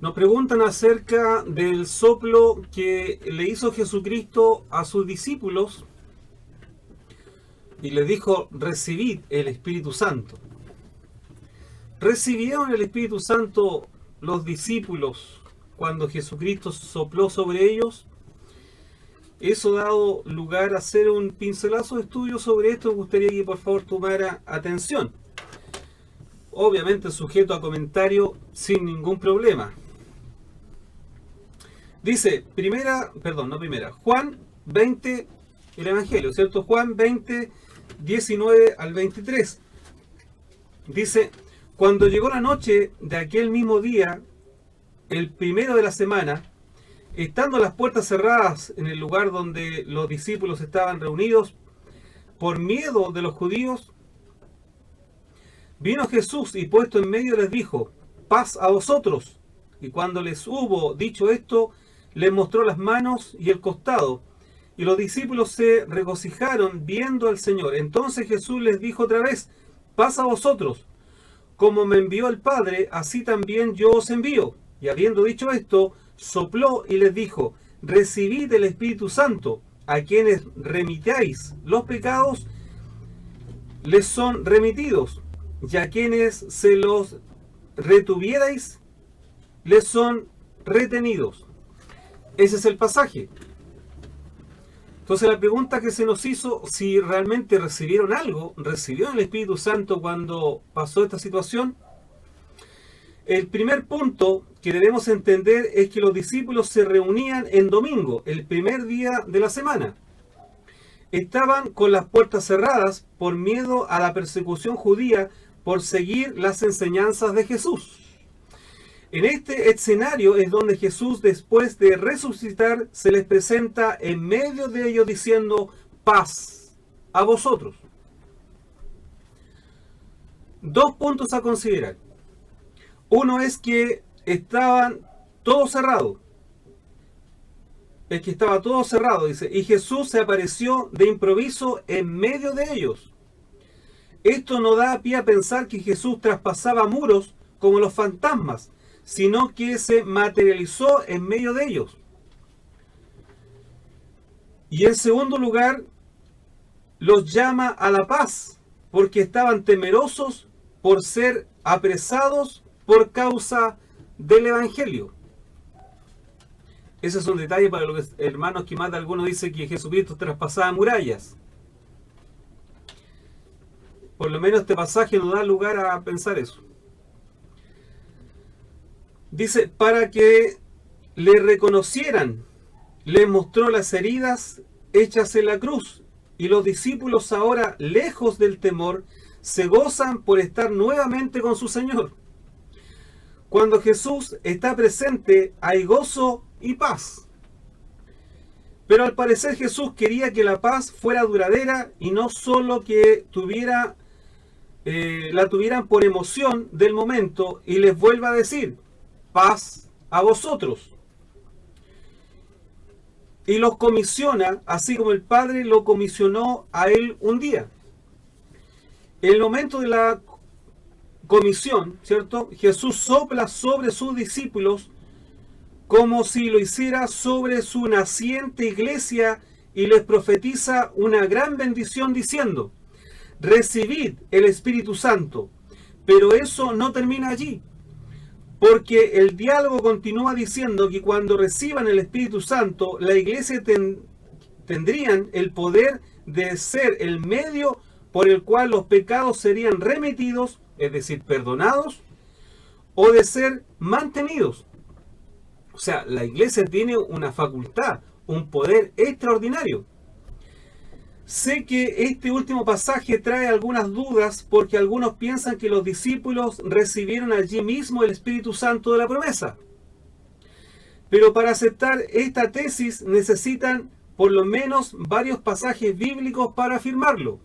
Nos preguntan acerca del soplo que le hizo Jesucristo a sus discípulos y les dijo: recibid el Espíritu Santo. ¿Recibieron el Espíritu Santo los discípulos cuando Jesucristo sopló sobre ellos? Eso ha dado lugar a hacer un pincelazo de estudio sobre esto. Me gustaría que por favor tomara atención. Obviamente sujeto a comentario sin ningún problema. Dice, Juan 20, el Evangelio, ¿cierto? Juan 20, 19 al 23. Dice, cuando llegó la noche de aquel mismo día, el primero de la semana, estando las puertas cerradas en el lugar donde los discípulos estaban reunidos, por miedo de los judíos, vino Jesús y puesto en medio les dijo: paz a vosotros. Y cuando les hubo dicho esto, les mostró las manos y el costado. Y los discípulos se regocijaron viendo al Señor. Entonces Jesús les dijo otra vez: paz a vosotros. Como me envió el Padre, así también yo os envío. Y habiendo dicho esto, sopló y les dijo: recibid el Espíritu Santo. A quienes remitáis los pecados, les son remitidos. Y a quienes se los retuvierais, les son retenidos. Ese es el pasaje. Entonces la pregunta que se nos hizo, si realmente recibieron algo, recibieron el Espíritu Santo cuando pasó esta situación. El primer punto que debemos entender es que los discípulos se reunían en domingo, el primer día de la semana. Estaban con las puertas cerradas por miedo a la persecución judía por seguir las enseñanzas de Jesús. En este escenario es donde Jesús, después de resucitar, se les presenta en medio de ellos diciendo: paz a vosotros. Dos puntos a considerar. Uno es que estaban todos cerrados. Es que estaba todo cerrado, dice, y Jesús se apareció de improviso en medio de ellos. Esto no da pie a pensar que Jesús traspasaba muros como los fantasmas, sino que se materializó en medio de ellos. Y en segundo lugar, los llama a la paz, porque estaban temerosos por ser apresados por causa del Evangelio. Ese es un detalle para los hermanos que más de algunos dicen que Jesucristo traspasaba murallas. Por lo menos este pasaje nos da lugar a pensar eso. Dice, para que le reconocieran, le mostró las heridas hechas en la cruz. Y los discípulos ahora, lejos del temor, se gozan por estar nuevamente con su Señor. Cuando Jesús está presente, hay gozo y paz. Pero al parecer Jesús quería que la paz fuera duradera y no solo que la tuvieran por emoción del momento, y les vuelva a decir: paz a vosotros. Y los comisiona, así como el Padre lo comisionó a él un día. En el momento de la comisión, ¿cierto? Jesús sopla sobre sus discípulos como si lo hiciera sobre su naciente iglesia y les profetiza una gran bendición diciendo: recibid el Espíritu Santo. Pero eso no termina allí, porque el diálogo continúa diciendo que cuando reciban el Espíritu Santo, la iglesia tendrían el poder de ser el medio por el cual los pecados serían remitidos, es decir, perdonados, o de ser mantenidos. O sea, la iglesia tiene una facultad, un poder extraordinario. Sé que este último pasaje trae algunas dudas porque algunos piensan que los discípulos recibieron allí mismo el Espíritu Santo de la promesa. Pero para aceptar esta tesis necesitan por lo menos varios pasajes bíblicos para afirmarlo.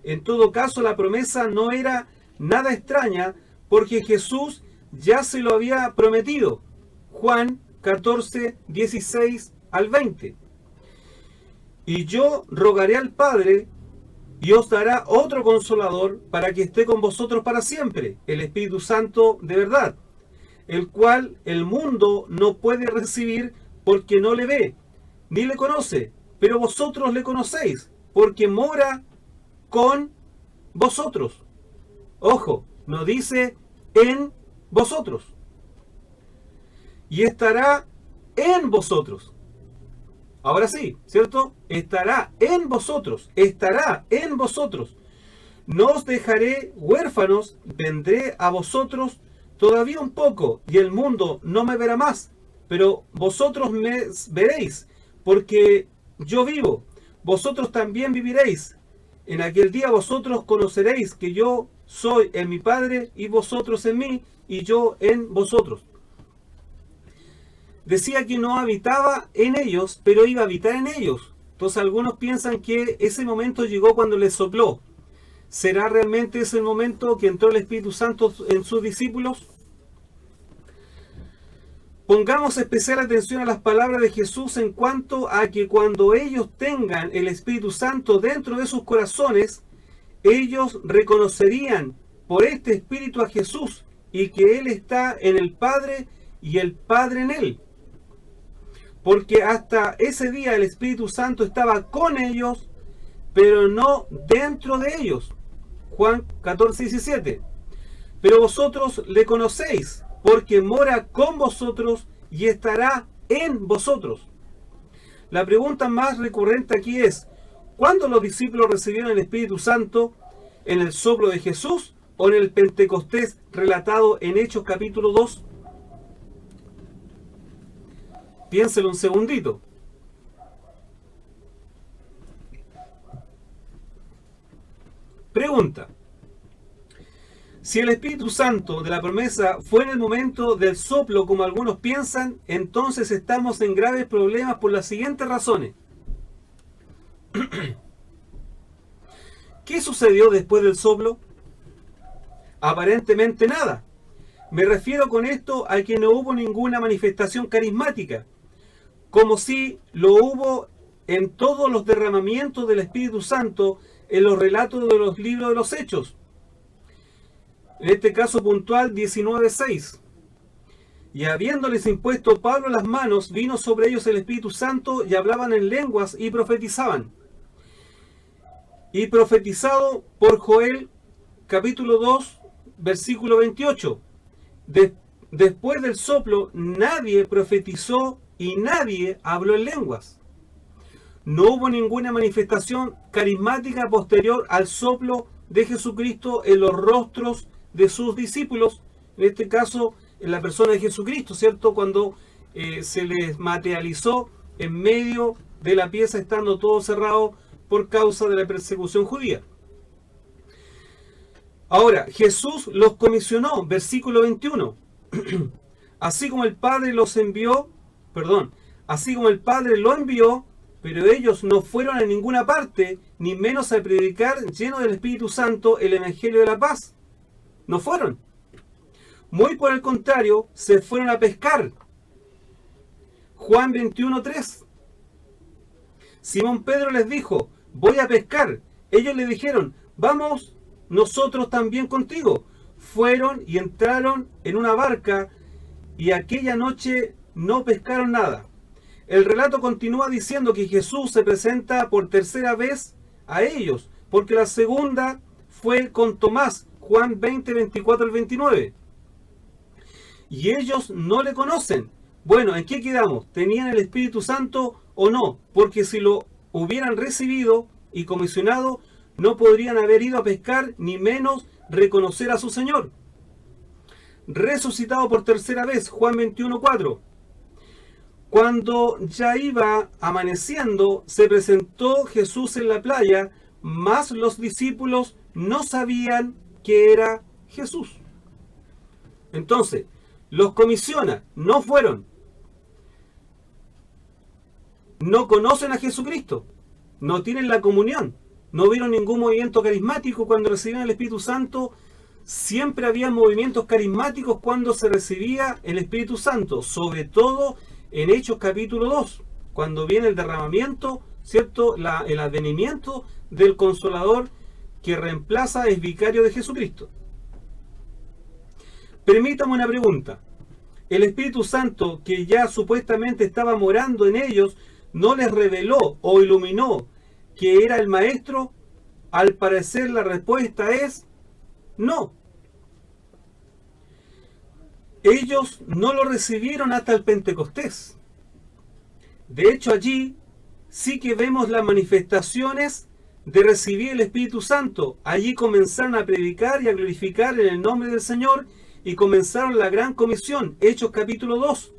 En todo caso, la promesa no era nada extraña porque Jesús ya se lo había prometido. Juan 14, 16 al 20. Y yo rogaré al Padre y os dará otro consolador para que esté con vosotros para siempre, el Espíritu Santo de verdad. el cual el mundo no puede recibir porque no le ve, ni le conoce, pero vosotros le conocéis, porque mora con vosotros. Ojo, no dice en vosotros. Y estará en vosotros. Ahora sí, ¿cierto? Estará en vosotros. Estará en vosotros. No os dejaré huérfanos, vendré a vosotros todavía un poco, y el mundo no me verá más, pero vosotros me veréis, porque yo vivo, vosotros también viviréis. En aquel día vosotros conoceréis que yo soy en mi Padre, y vosotros en mí, y yo en vosotros. Decía que no habitaba en ellos, pero iba a habitar en ellos. Entonces algunos piensan que ese momento llegó cuando les sopló. ¿Será realmente ese el momento que entró el Espíritu Santo en sus discípulos? Pongamos especial atención a las palabras de Jesús en cuanto a que cuando ellos tengan el Espíritu Santo dentro de sus corazones, ellos reconocerían por este Espíritu a Jesús y que Él está en el Padre y el Padre en Él. Porque hasta ese día el Espíritu Santo estaba con ellos, pero no dentro de ellos. Juan 14:17. Pero vosotros le conocéis, porque mora con vosotros y estará en vosotros. La pregunta más recurrente aquí es, ¿cuándo los discípulos recibieron el Espíritu Santo? ¿En el soplo de Jesús o en el Pentecostés relatado en Hechos capítulo 2? Piénselo un segundito. Pregunta. Si el Espíritu Santo de la promesa fue en el momento del soplo como algunos piensan, entonces estamos en graves problemas por las siguientes razones. ¿Qué sucedió después del soplo? Aparentemente nada. Me refiero con esto a que no hubo ninguna manifestación carismática, como si lo hubo en todos los derramamientos del Espíritu Santo en los relatos de los libros de los Hechos. En este caso puntual 19:6. Y habiéndoles impuesto Pablo las manos, vino sobre ellos el Espíritu Santo y hablaban en lenguas y profetizaban. Y profetizado por Joel capítulo 2 versículo 28. Después del soplo nadie profetizó y nadie habló en lenguas. No hubo ninguna manifestación carismática posterior al soplo de Jesucristo en los rostros de sus discípulos, en este caso en la persona de Jesucristo, ¿cierto? Cuando se les materializó en medio de la pieza estando todo cerrado por causa de la persecución judía. Ahora, Jesús los comisionó, versículo 21. Así como el Padre así como el Padre lo envió, pero ellos no fueron a ninguna parte, ni menos a predicar lleno del Espíritu Santo el Evangelio de la paz. No fueron. Muy por el contrario, se fueron a pescar. Juan 21:3. Simón Pedro les dijo, voy a pescar. Ellos le dijeron, vamos nosotros también contigo. Fueron y entraron en una barca y aquella noche no pescaron nada. El relato continúa diciendo que Jesús se presenta por tercera vez a ellos, porque la segunda fue con Tomás, Juan 20:24-29. Y ellos no le conocen. Bueno, ¿en qué quedamos? ¿Tenían el Espíritu Santo o no? Porque si lo hubieran recibido y comisionado, no podrían haber ido a pescar, ni menos reconocer a su Señor. Resucitado por tercera vez, Juan 21:4. Cuando ya iba amaneciendo, se presentó Jesús en la playa, mas los discípulos no sabían que era Jesús. Entonces, los comisiona, no fueron. No conocen a Jesucristo, no tienen la comunión, no vieron ningún movimiento carismático cuando recibían el Espíritu Santo. Siempre había movimientos carismáticos cuando se recibía el Espíritu Santo, sobre todo en Hechos capítulo 2, cuando viene el derramamiento, ¿cierto? El advenimiento del Consolador que reemplaza, es vicario de Jesucristo. Permítame una pregunta. El Espíritu Santo, que ya supuestamente estaba morando en ellos, no les reveló o iluminó que era el Maestro. Al parecer la respuesta es no. Ellos no lo recibieron hasta el Pentecostés. De hecho, allí sí que vemos las manifestaciones de recibir el Espíritu Santo. Allí comenzaron a predicar y a glorificar en el nombre del Señor y comenzaron la gran comisión, Hechos capítulo 2.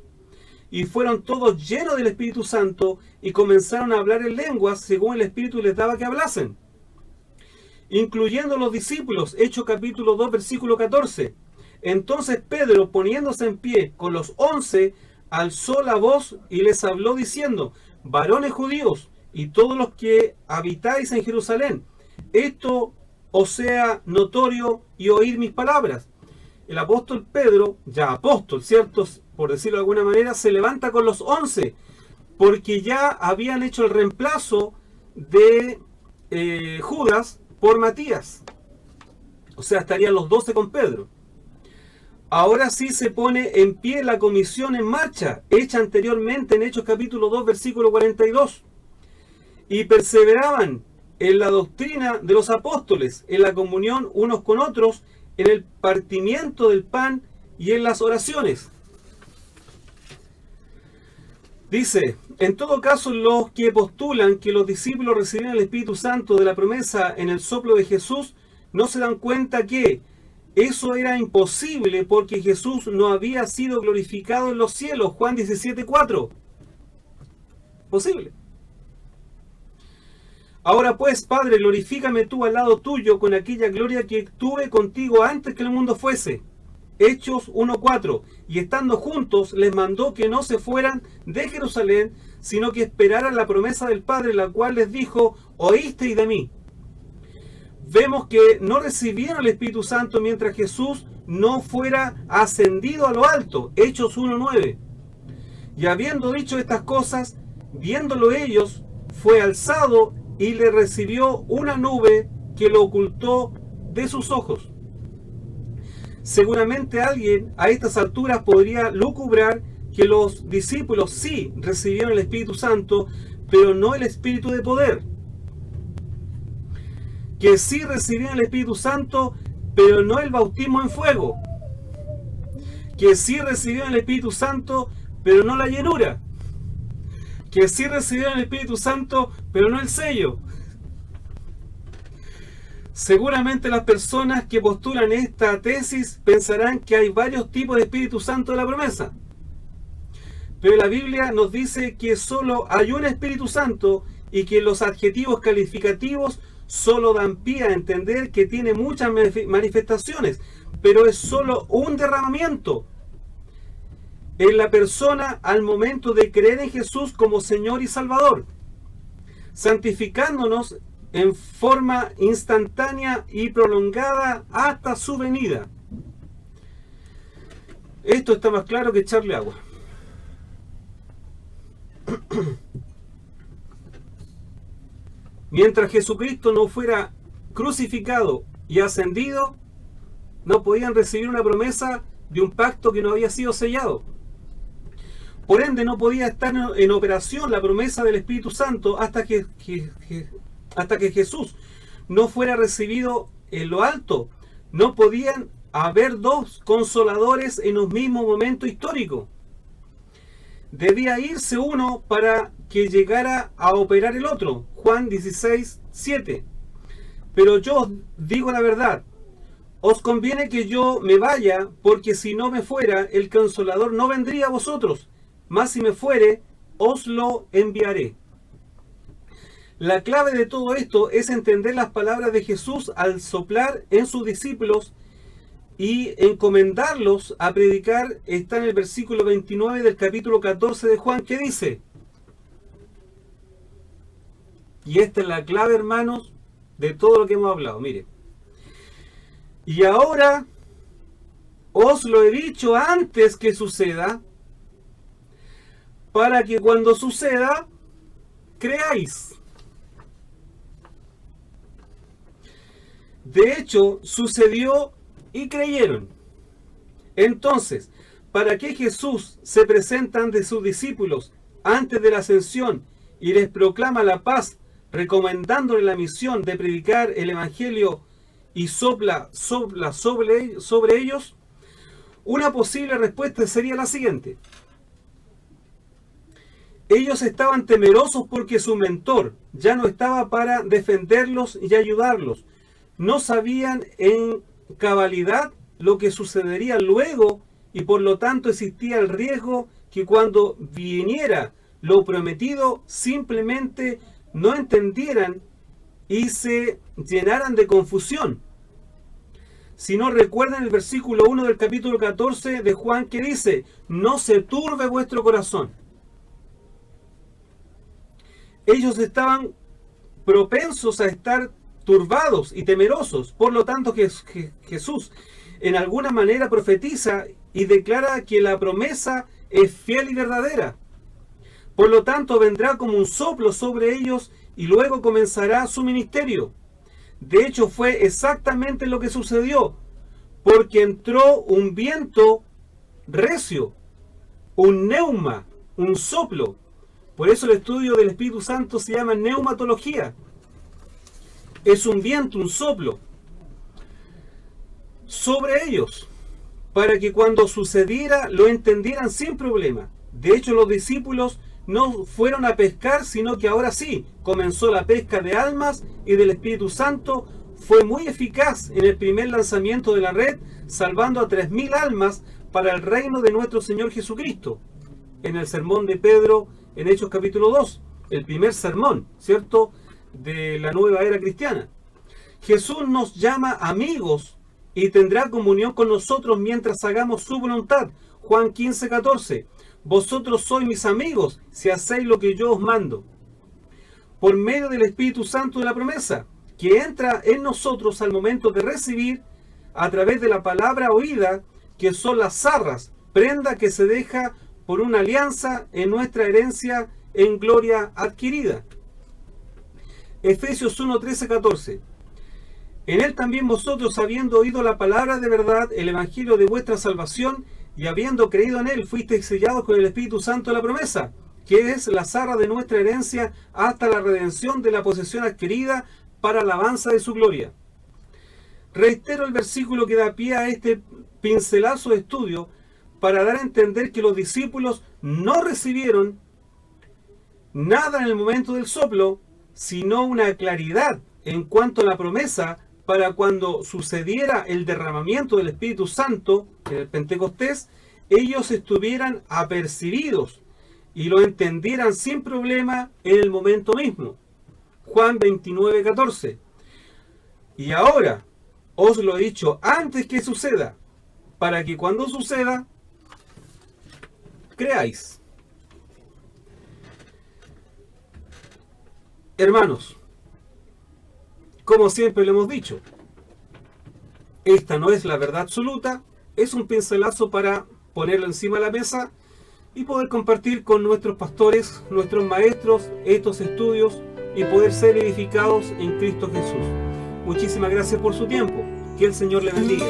Y fueron todos llenos del Espíritu Santo y comenzaron a hablar en lenguas según el Espíritu les daba que hablasen, incluyendo los discípulos, Hechos capítulo 2, versículo 14. Entonces Pedro, poniéndose en pie con los 11, alzó la voz y les habló diciendo: varones judíos y todos los que habitáis en Jerusalén, esto os sea notorio y oíd mis palabras. El apóstol Pedro, ya apóstol, ¿cierto?, por decirlo de alguna manera, se levanta con los 11, porque ya habían hecho el reemplazo de Judas por Matías. O sea, estarían los 12 con Pedro. Ahora sí se pone en pie la comisión en marcha, hecha anteriormente en Hechos capítulo 2, versículo 42. Y perseveraban en la doctrina de los apóstoles, en la comunión unos con otros, en el partimiento del pan y en las oraciones. Dice: en todo caso, los que postulan que los discípulos recibieron el Espíritu Santo de la promesa en el soplo de Jesús, no se dan cuenta que eso era imposible porque Jesús no había sido glorificado en los cielos. Juan 17:4. Posible. Ahora pues, Padre, glorifícame tú al lado tuyo con aquella gloria que tuve contigo antes que el mundo fuese. Hechos 1:4. Y estando juntos les mandó que no se fueran de Jerusalén, sino que esperaran la promesa del Padre, la cual les dijo: oísteis de mí. Vemos que no recibieron el Espíritu Santo mientras Jesús no fuera ascendido a lo alto. Hechos 1:9. Y habiendo dicho estas cosas, viéndolo ellos, fue alzado y le recibió una nube que lo ocultó de sus ojos. Seguramente alguien a estas alturas podría lucubrar que los discípulos sí recibieron el Espíritu Santo, pero no el Espíritu de poder. Que sí recibieron el Espíritu Santo, pero no el bautismo en fuego. Que sí recibieron el Espíritu Santo, pero no la llenura. Que sí recibieron el Espíritu Santo, pero no el sello. Seguramente las personas que postulan esta tesis pensarán que hay varios tipos de Espíritu Santo de la promesa. Pero la Biblia nos dice que solo hay un Espíritu Santo y que los adjetivos calificativos solo dan pie a entender que tiene muchas manifestaciones, pero es solo un derramamiento en la persona al momento de creer en Jesús como Señor y Salvador, santificándonos en forma instantánea y prolongada hasta su venida. Esto está más claro que echarle agua. Mientras Jesucristo no fuera crucificado y ascendido, no podían recibir una promesa de un pacto que no había sido sellado. Por ende, no podía estar en operación la promesa del Espíritu Santo hasta que Jesús no fuera recibido en lo alto. No podían haber dos consoladores en un mismo momento histórico. Debía irse uno para que llegara a operar el otro. Juan 16:7. Pero yo os digo la verdad, os conviene que yo me vaya, porque si no me fuera, el Consolador no vendría a vosotros, mas si me fuere, os lo enviaré. La clave de todo esto es entender las palabras de Jesús al soplar en sus discípulos y encomendarlos a predicar. Está en el versículo 29 del capítulo 14 de Juan, que dice, y esta es la clave, hermanos, de todo lo que hemos hablado. Mire: y ahora os lo he dicho antes que suceda, para que cuando suceda, creáis. De hecho, sucedió y creyeron. Entonces, ¿Para qué Jesús se presenta ante sus discípulos antes de la ascensión y les proclama la paz, recomendándole la misión de predicar el Evangelio y sopla sobre ellos? Una posible respuesta sería la siguiente. Ellos estaban temerosos porque su mentor ya no estaba para defenderlos y ayudarlos. No sabían en cabalidad lo que sucedería luego y por lo tanto existía el riesgo que cuando viniera lo prometido simplemente no entendieran y se llenaran de confusión. Si no recuerdan el versículo 1 del capítulo 14 de Juan, que dice: no se turbe vuestro corazón. Ellos estaban propensos a estar turbados y temerosos. Por lo tanto, Jesús en alguna manera profetiza y declara que la promesa es fiel y verdadera. Por lo tanto, vendrá como un soplo sobre ellos y luego comenzará su ministerio. De hecho, fue exactamente lo que sucedió, porque entró un viento recio, un neuma, un soplo. Por eso el estudio del Espíritu Santo se llama neumatología. Es un viento, un soplo sobre ellos, para que cuando sucediera lo entendieran sin problema. De hecho, los discípulos no fueron a pescar, sino que ahora sí comenzó la pesca de almas y del Espíritu Santo. Fue muy eficaz en el primer lanzamiento de la red, salvando a 3.000 almas para el reino de nuestro Señor Jesucristo. En el sermón de Pedro, en Hechos capítulo 2, el primer sermón, ¿cierto?, de la nueva era cristiana. Jesús nos llama amigos y tendrá comunión con nosotros mientras hagamos su voluntad. Juan 15:14. Vosotros sois mis amigos si hacéis lo que yo os mando. Por medio del Espíritu Santo de la promesa, que entra en nosotros al momento de recibir, a través de la palabra oída, que son las arras, prenda que se deja por una alianza en nuestra herencia en gloria adquirida. Efesios 1:13-14. En él también vosotros, habiendo oído la palabra de verdad, el evangelio de vuestra salvación, y habiendo creído en él, fuisteis sellados con el Espíritu Santo de la promesa, que es la arra de nuestra herencia hasta la redención de la posesión adquirida para alabanza de su gloria. Reitero el versículo que da pie a este pincelazo de estudio para dar a entender que los discípulos no recibieron nada en el momento del soplo, sino una claridad en cuanto a la promesa para cuando sucediera el derramamiento del Espíritu Santo en el Pentecostés, ellos estuvieran apercibidos y lo entendieran sin problema en el momento mismo. Juan 29:14. Y ahora os lo he dicho antes que suceda, para que cuando suceda, creáis. Hermanos, como siempre lo hemos dicho, esta no es la verdad absoluta, es un pincelazo para ponerlo encima de la mesa y poder compartir con nuestros pastores, nuestros maestros, estos estudios y poder ser edificados en Cristo Jesús. Muchísimas gracias por su tiempo. Que el Señor le bendiga.